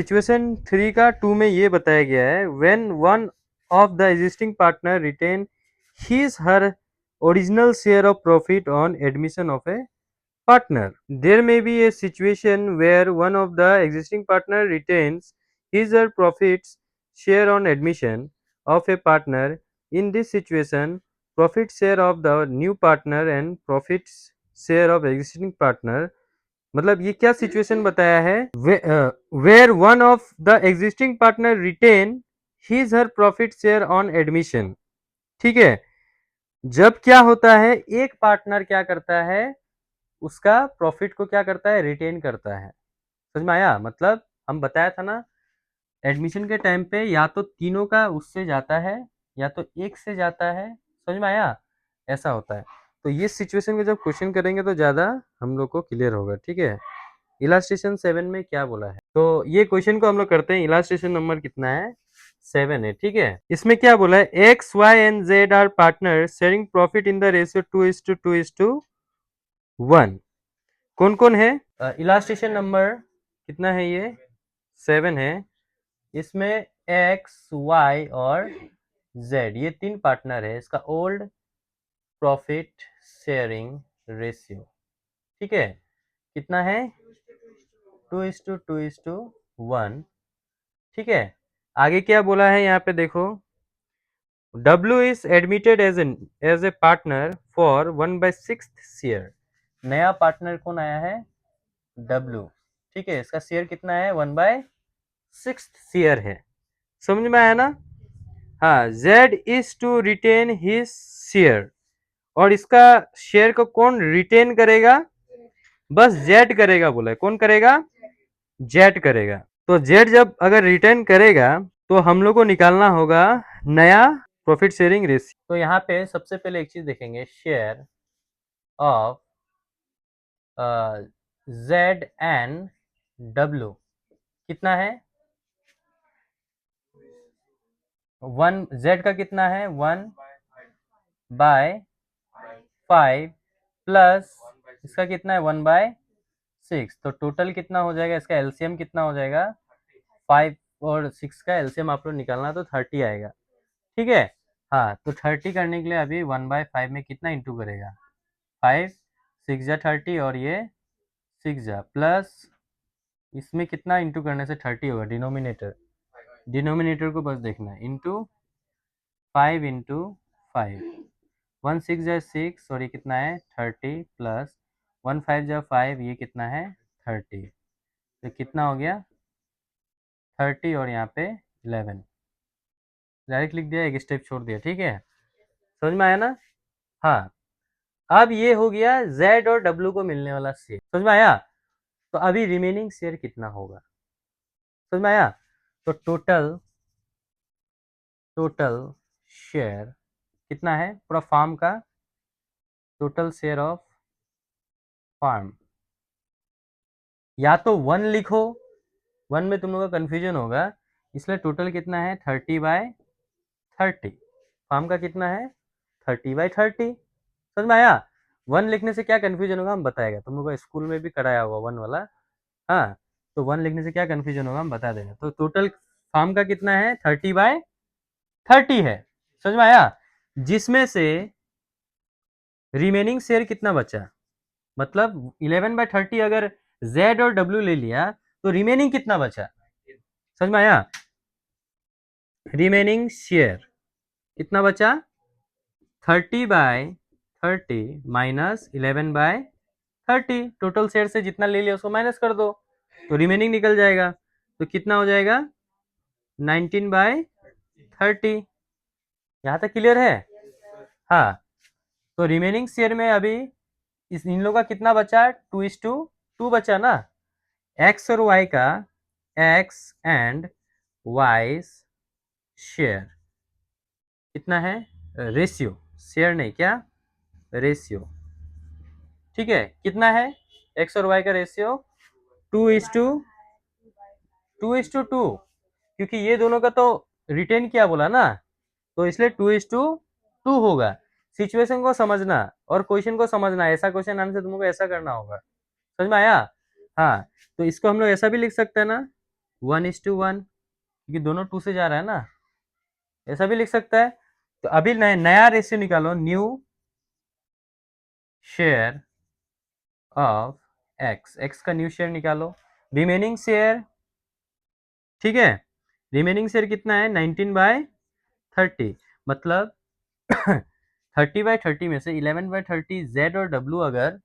Situation 3 का 2 में ये बताया गया है when one of the existing partner retain his her original share of profit on admission of a partner. There may be a situation where one of the existing partner retains his or profits share on admission of a partner. In this situation, profit share of the new partner and profits share of existing partner. मतलब ये क्या situation बताया है where one of the existing partner retain his her profit share on admission. ठीक है, जब क्या होता है एक पार्टनर क्या करता है उसका प्रॉफिट को क्या करता है रिटेन करता है. समझ में आया. मतलब हम बताया था ना एडमिशन के टाइम पे या तो तीनों का उससे जाता है या तो एक से जाता है. समझ में आया, ऐसा होता है. तो ये सिचुएशन को जब क्वेश्चन करेंगे तो ज़्यादा हम लोग को क्लियर होगा. ठीक है, इलास्ट्रेशन 7 में क्या बोला है तो ये क्वेश्चन को हम लोग करते हैं. इलास्ट्रेशन नंबर कितना है 7 है. ठीक है, इसमें क्या बोला है X Y and Z are partner sharing profit in the ratio 2:2:1. कौन कौन है. इलास्ट्रेशन नंबर कितना है ये 7 है. इसमें एक्स वाई और जेड ये तीन पार्टनर है. इसका ओल्ड प्रॉफिट शेयरिंग रेशियो ठीक है कितना है 2:2:1. ठीक है, आगे क्या बोला है यहाँ पे देखो W is admitted as a partner for 1/6 share. नया पार्टनर कौन आया है W. ठीक है, इसका शेयर कितना है 1/6 शेयर है. समझ में आया ना. हाँ, Z is to retain his share. और इसका शेयर को कौन रिटेन करेगा बस Z करेगा. बोला है कौन करेगा Z करेगा. तो Z जब अगर रिटेन करेगा तो हम लोग को निकालना होगा नया प्रॉफिट शेयरिंग रेशियो. तो यहाँ पे सबसे पहले एक चीज देखेंगे share of Z and W कितना है 1. Z का कितना है 1/5 प्लस इसका कितना है 1/6. तो टोटल कितना हो जाएगा इसका एलसीएम कितना हो जाएगा 5 और 6 का एलसीएम आप लोग निकालना तो 30 आएगा. ठीक है, हाँ तो 30 करने के लिए अभी 1/5 में कितना इंटू करेगा 5 6 जा 30 और ये 6 जा प्लस इसमें कितना इंटू करने से 30 होगा डिनोमिनेटर को बस देखना है इंटू 5 इंटू 5 1 6 जा 6 और ये कितना है 30 प्लस 1 5 जा 5 ये कितना है 30. तो कितना हो गया 30 और यहाँ पे 11. डायरेक्ट लिख दिया एक स्टेप छोड़ दिया. ठीक है, समझ में आया ना. हाँ, अब ये हो गया Z और W को मिलने वाला शेयर. समझ में आया. तो अभी रिमेनिंग शेयर कितना होगा समझ में आया. तो टोटल शेयर कितना है पूरा फार्म का टोटल शेयर ऑफ फार्म या तो 1 लिखो 1 में तुम लोग का कंफ्यूजन होगा इसलिए टोटल कितना है 30/30. फार्म का कितना है 30/30. समझ में आया. 1 लिखने से क्या कंफ्यूजन होगा हम बताएगा. तुम लोग को स्कूल में भी कराया होगा 1 वाला. हाँ, तो 1 लिखने से क्या कंफ्यूजन होगा हम बता देंगे. तो टोटल फार्म का कितना है 30/30 है. समझ में आया. जिसमें से रिमेनिंग शेयर कितना बचा मतलब 11/30 अगर Z और W ले लिया तो रिमेनिंग कितना बचा समझ में आया. रिमेनिंग शेयर कितना बचा 30/30 माइनस 11/30. टोटल शेयर से जितना ले लिया उसको माइनस कर दो तो रिमेनिंग निकल जाएगा. तो कितना हो जाएगा 19/30. यहाँ तक क्लियर है. हाँ, तो रिमेनिंग शेयर में अभी इन लोगों का कितना बचा 2:2 बचा ना. एक्स और वाई का एक्स एंड वाई शेयर कितना है रेशियो. शेयर नहीं क्या रेशियो. ठीक है, कितना है एक्स और वाई का रेशियो 2:2 क्योंकि ये दोनों का तो रिटेन किया बोला ना तो इसलिए 2:2 होगा. सिचुएशन को समझना और क्वेश्चन को समझना. ऐसा क्वेश्चन आने से तुमको ऐसा करना होगा. समझ में आया. हाँ, तो इसको हम लोग ऐसा भी लिख सकते हैं ना 1:1, क्योंकि दोनों 2 से जा रहा है ना, ऐसा भी लिख सकता है। तो अभी नया रेशियो निकालो, new share of x, x का न्यू शेयर निकालो, रिमेनिंग शेयर, ठीक है, रिमेनिंग शेयर कितना है 19/30, मतलब 30/30 में से 11/30 जेड और डब्लू अगर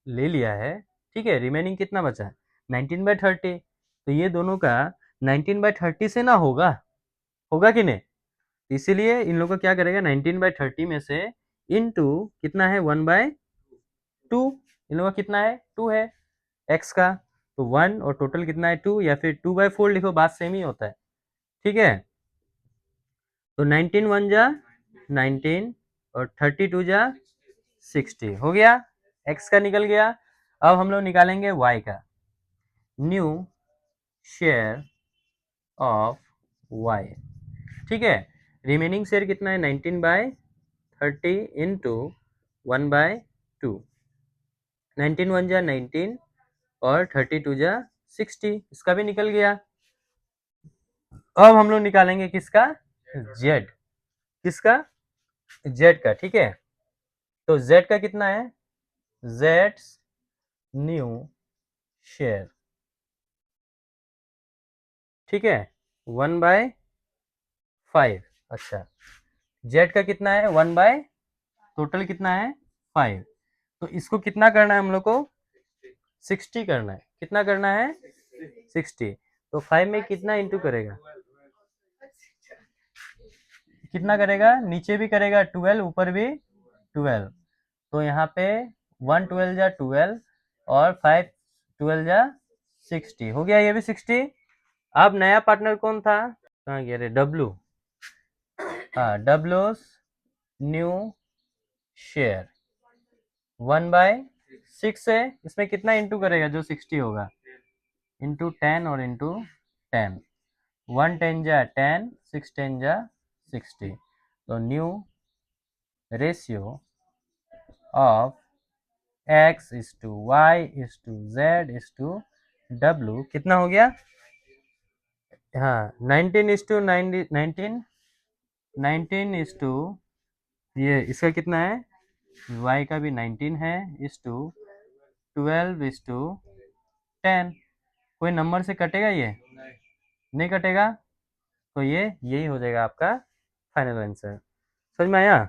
ले लिया है, ठीक है, रिमेनिंग कितना बचा है 19/30, तो ये दोनों का 19/30 से ना होगा, होगा कि नहीं, इसीलिए इन लोगों को क्या करेगा 19/30 में से इनटू कितना है 1/2, इन लोगों का कितना है 2 है एक्स का, तो 1 और टोटल कितना है 2, या फिर 2/4 लिखो, बात सेम ही होता है, ठीक है। तो 19 1 जा 19 और 32 जा 60, हो गया, x का निकल गया। अब हम लोग निकालेंगे y का, न्यू शेयर ऑफ y, ठीक है, रिमेनिंग शेयर कितना है 19/30 इंटू 1/2, 19 1 जा 19 और 32 जा 60, इसका भी निकल गया। अब हम लोग निकालेंगे किसका, z, किसका, z का, ठीक है, तो z का कितना है, z न्यू शेयर, ठीक है, 1/5, अच्छा, z का कितना है 1 बाय, टोटल कितना है 5, तो इसको कितना करना है हम लोग को 60 करना है, कितना करना है 60, तो 5 में कितना इंटू करेगा, कितना करेगा, नीचे भी करेगा 12, ऊपर भी 12, तो यहाँ पे 1 12 जा 12 और 5 12 जा 60, हो गया ये भी 60। अब नया पार्टनर कौन था, कहाँ गया रे, डब्लू, हाँ, डब्लूस न्यू शेयर 1/6 है, इसमें कितना इंटू करेगा जो 60 होगा, इंटू 10 और इंटू 10, 1 10 जा 10, 6 10 जा 60, तो new ratio of x is to y is to z is to w कितना हो गया, हाँ 19:19, 19 इज टू, ये इसका कितना है, y का भी 19 है, इज टू 12 इज टू 10, कोई नंबर से कटेगा ये, नहीं कटेगा, तो ये यही हो जाएगा आपका फाइनल आंसर। समझ में आया।